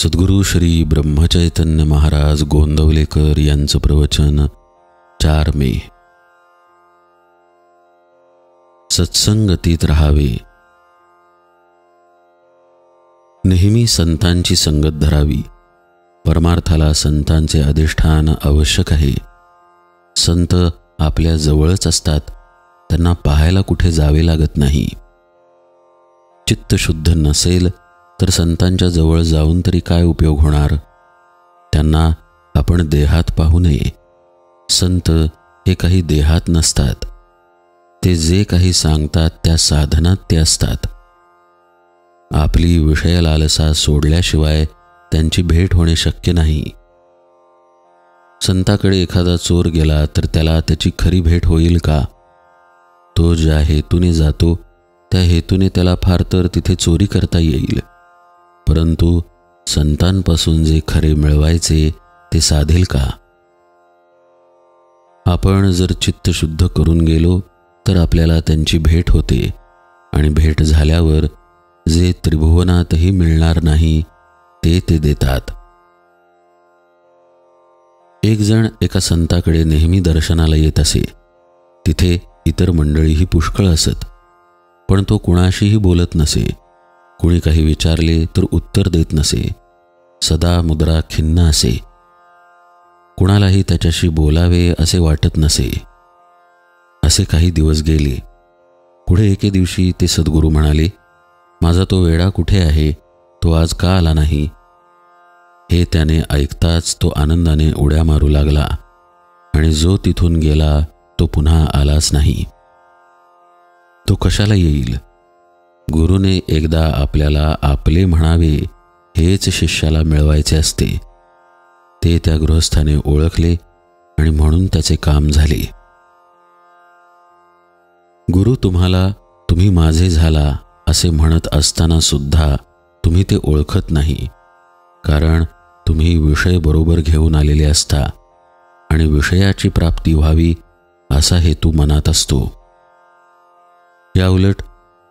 सद्गुरू श्री ब्रह्मचैतन्य महाराज गोंदवलेकर यांचं प्रवचन 4 मे. सत्संगतीत राहावे. नेहमी संतांची संगत धरावी. परमार्थाला संतांचे अधिष्ठान आवश्यक आहे. संत आपल्या जवळच असतात, त्यांना पाहायला कुठे जावे लागत नाही. चित्त शुद्ध नसेल तर संतांच्या जवळ जाऊन तरी काय उपयोग होणार. त्यांना आपण देहात पाहू नये. संत हे काही देहात नसतात. ते जे काही सांगतात त्या साधनात ते असतात. आपली विषय लालसा सोडल्याशिवाय त्यांची भेट होणे शक्य नाही. संताकडे एखादा चोर गेला तर त्याला त्याची खरी भेट होईल का? तो ज्या हेतूने जातो त्या हेतूने त्याला फार तर तिथे चोरी करता येईल, परंतु संतांपासून जे खरे मिळवायचे ते साधेल का? आपण जर चित्त शुद्ध करून गेलो तर आपल्याला त्यांची भेट होते, आणि भेट झाल्यावर जे त्रिभुवनातही मिळणार नाही ते देतात. एक जण एका संताकडे नेहमी दर्शनाला येत असे. तिथे इतर मंडळीही पुष्कळ असत, पण तो कुणाशीही बोलत नसे. कुणी काही विचारले तर उत्तर देत नसे. सदा मुद्रा खिन्न असे. कुणालाही त्याच्याशी बोलावे असे वाटत नसे. असे काही दिवस गेले. पुढे एके दिवशी ते सद्गुरू म्हणाले, माझा तो वेडा कुठे आहे? तो आज का आला नाही? हे त्याने ऐकताच तो आनंदाने उड्या मारू लागला, आणि जो तिथून गेला तो पुन्हा आलाच नाही. तो कशाला येईल? गुरुने एकदा आपल्याला आपले म्हणावे हेच शिष्याला मिळवायचे असते. ते त्या गृहस्थाने ओळखले आणि म्हणून त्याचे काम झाले. गुरु तुम्हाला तुम्ही माझे झाला असे म्हणत असताना सुद्धा तुम्ही ते ओळखत नाही, कारण तुम्ही विषय बरोबर घेऊन आलेले असता आणि विषयाची प्राप्ती व्हावी असा हेतू मनात असतो. याउलट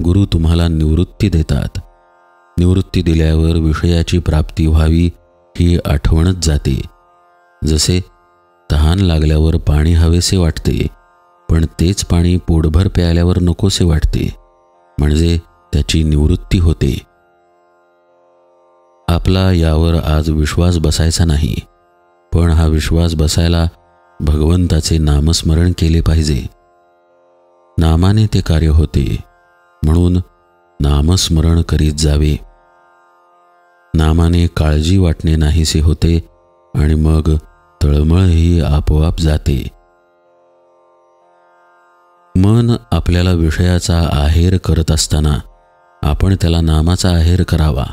गुरु तुम्हाला निवृत्ती देतात. निवृत्ती दिल्यावर विषयाची प्राप्ती व्हावी ही आठवणच जाते. जसे तहान लागल्यावर पाणी हवेसे वाटते, पण तेच पाणी पोटभर प्यायल्यावर नकोसे वाटते, म्हणजे त्याची निवृत्ती होते. आपला यावर आज विश्वास बसायचा नाही, पण हा विश्वास बसायला भगवंताचे नामस्मरण केले पाहिजे. नामाने ते कार्य होते, म्हणून नामस्मरण करीत जावे. नामाने काळजी वाटणे नाहीसे होते, आणि मग तळमळही आपोआप जाते. मन आपल्याला विषयाचा आहेर करत असताना आपण त्याला नामाचा आहेर करावा.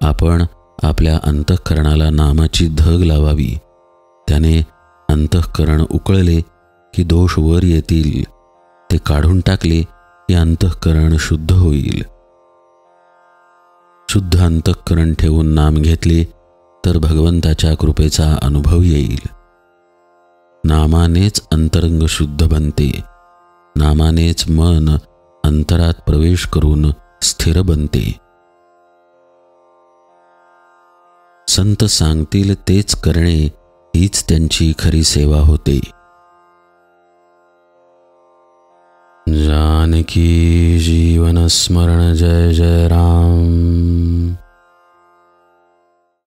आपण आपल्या अंतःकरणाला नामाची धग लावावी. त्याने अंतःकरण उकळले की दोष वर येतील. ते काढून टाकले की अंतःकरण शुद्ध होईल. शुद्ध अंतःकरण ठेवून नाम घेतले तर भगवंताच्या कृपेचा अनुभव येईल. नामानेच अंतरंग शुद्ध बनते. नामानेच मन अंतरात प्रवेश करून स्थिर बनते. संत सांगतील तेच करणे हीच त्यांची खरी सेवा होते. जानकी जीवन स्मरण जय जय राम.